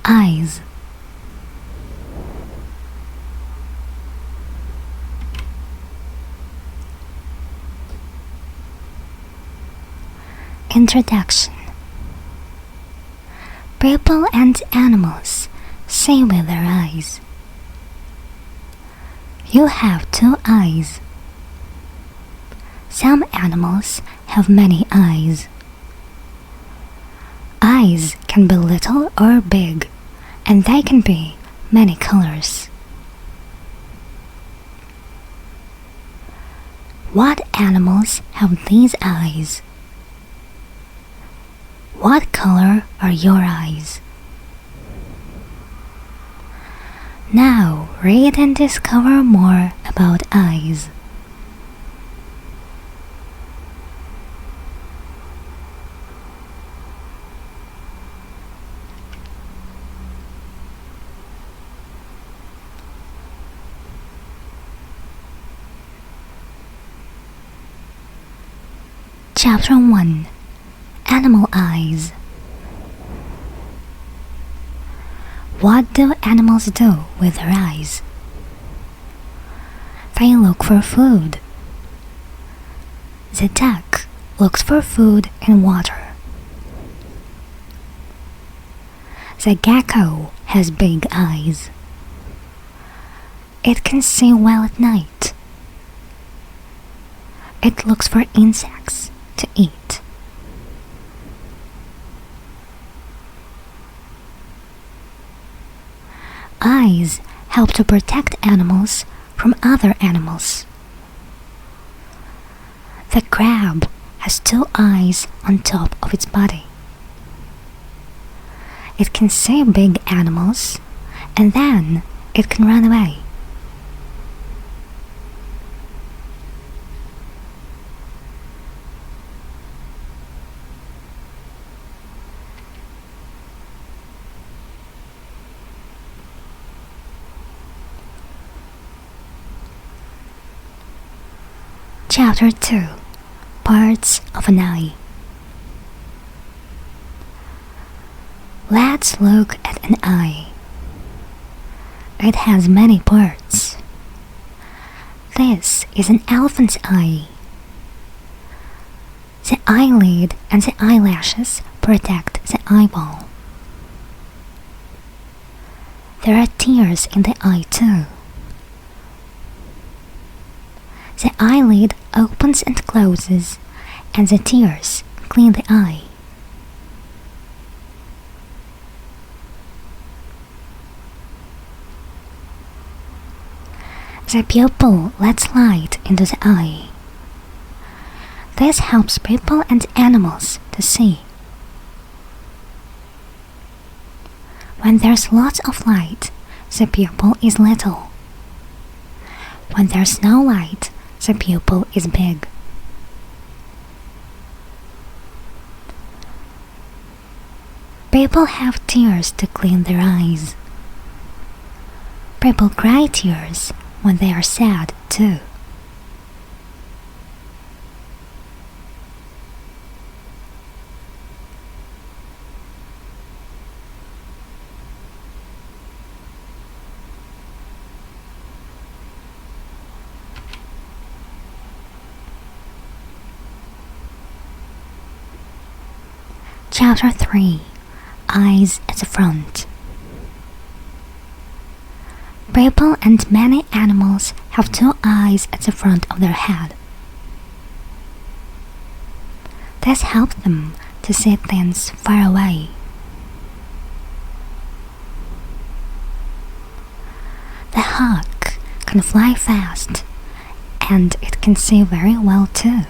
Eyes. Introduction. People and animals see with their eyes. You have 2 eyes. Some animals have many eyes. Eyes can be little or big, and they can be many colors. What animals have these eyes? What color are your eyes? Now read and discover more about eyes. Chapter 1. Animal Eyes. What do animals do with their eyes? They look for food. The duck looks for food in water. The gecko has big eyes. It can see well at night. It looks for insects to eat. Eyes help to protect animals from other animals. The crab has 2 eyes on top of its body. It can see big animals, and then it can run away. Chapter 2. Parts of an Eye. Let's look at an eye. It has many parts. This is an elephant's eye. The eyelid and the eyelashes protect the eyeball. There are tears in the eye too. The eyelid opens and closes, and the tears clean the eye. The pupil lets light into the eye. This helps people and animals to see. When there's lots of light, the pupil is little. When there's no light, the pupil is big. People have tears to clean their eyes. People cry tears when they are sad too. Chapter 3. Eyes at the Front. People and many animals have 2 eyes at the front of their head. This helps them to see things far away. The hawk can fly fast, and it can see very well too.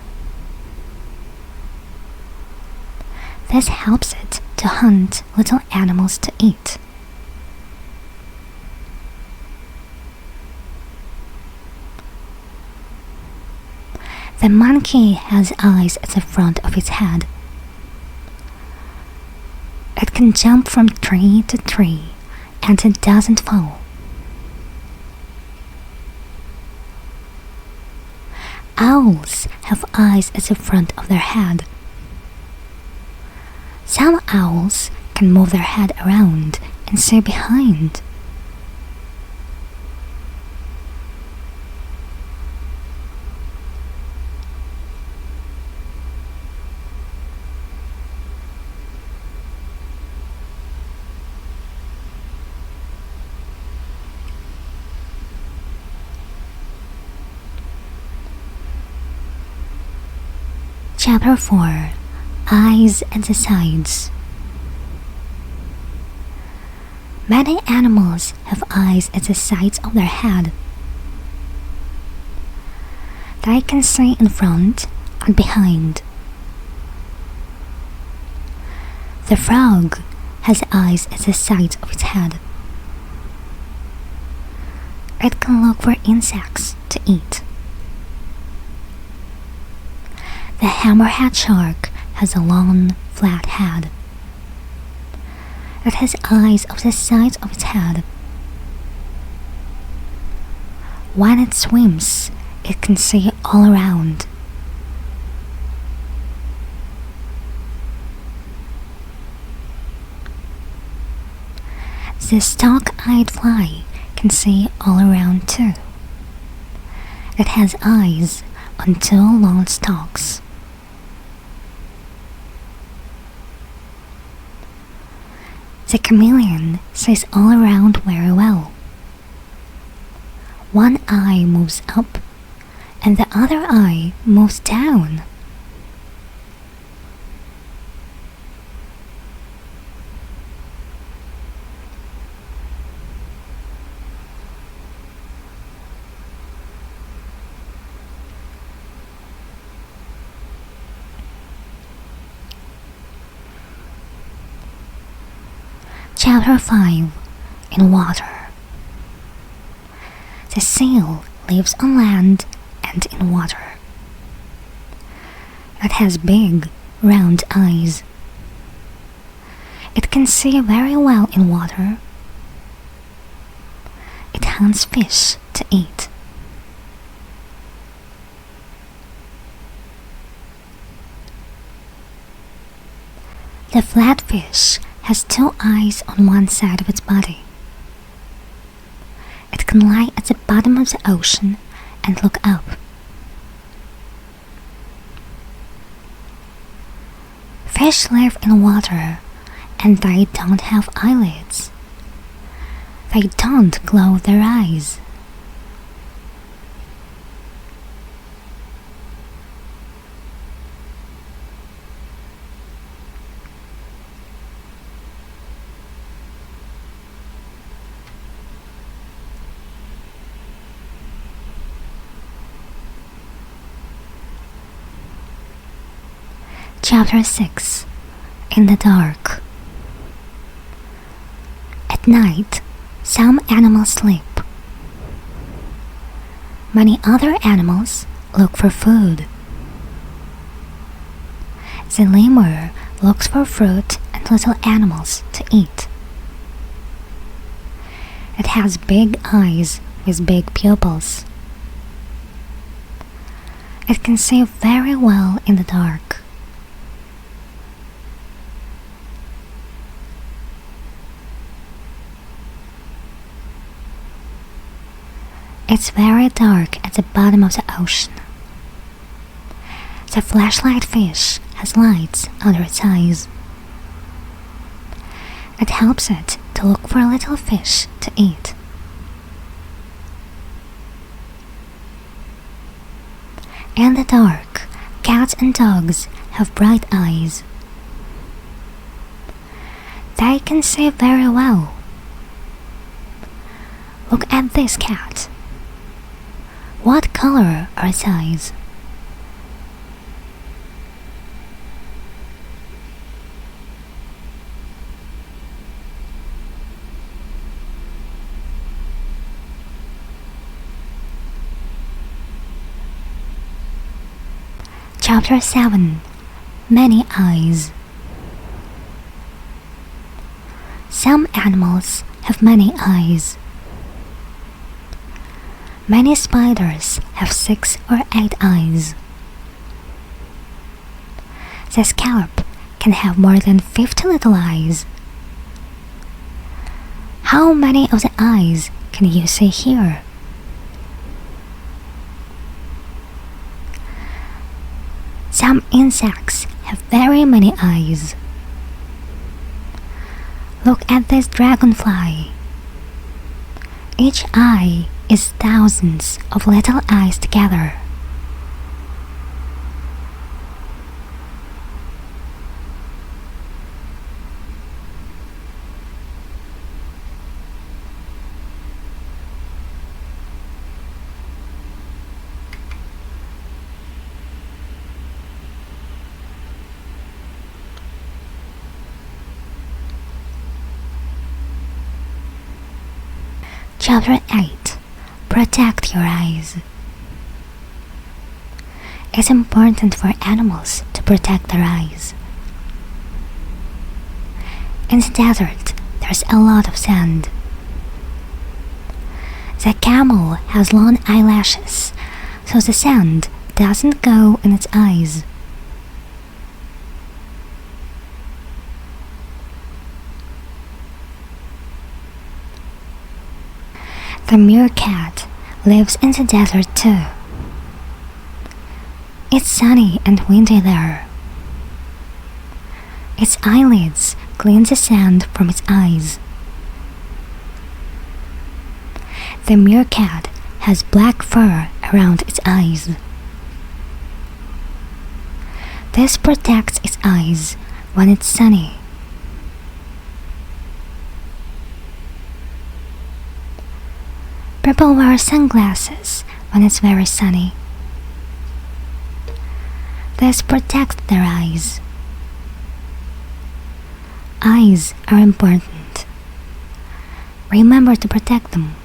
This helps it to hunt little animals to eat. The monkey has eyes at the front of its head. It can jump from tree to tree, and it doesn't fall. Owls have eyes at the front of their head. Some owls can move their head around can see behind. Chapter 4. Eyes at the sides. Many animals have eyes at the sides of their head. They can see in front and behind. The frog has eyes at the sides of its head. It can look for insects to eat. The hammerhead shark has a long, flat head. It has eyes of the sides of its head. When it swims, it can see all around. The stalk-eyed fly can see all around too. It has eyes on two long stalks. The chameleon sees all around very well. One eye moves up and the other eye moves down. Chapter 5. In water. The seal lives on land and in water. It has big, round eyes. It can see very well in water. It hunts fish to eat. The flatfish has two eyes on one side of its body. It can lie at the bottom of the ocean and look up. Fish live in water and they don't have eyelids. They don't close their eyes. Chapter 6. In the dark. At night, some animals sleep. Many other animals look for food. The lemur looks for fruit and little animals to eat. It has big eyes with big pupils. It can see very well in the dark. It's very dark at the bottom of the ocean. The flashlight fish has lights under its eyes. It helps it to look for little fish to eat. In the dark, cats and dogs have bright eyes. They can see very well. Look at this cat. What color are its eyes? Chapter 7. Many eyes. Some animals have many eyes. Many spiders have 6 or 8 eyes. The scallop can have more than 50 little eyes. How many of the eyes can you see here? Some insects have very many eyes. Look at this dragonfly. Each eye is thousands of little eyes together. Chapter 8. Protect your eyes. It's important for animals to protect their eyes. In the desert, there's a lot of sand. The camel has long eyelashes, so the sand doesn't go in its eyes. The meerkat lives in the desert too. It's sunny and windy there. Its eyelids clean the sand from its eyes. The meerkat has black fur around its eyes. This protects its eyes when it's sunny. People wear sunglasses when it's very sunny. This protects their eyes. Eyes are important. Remember to protect them.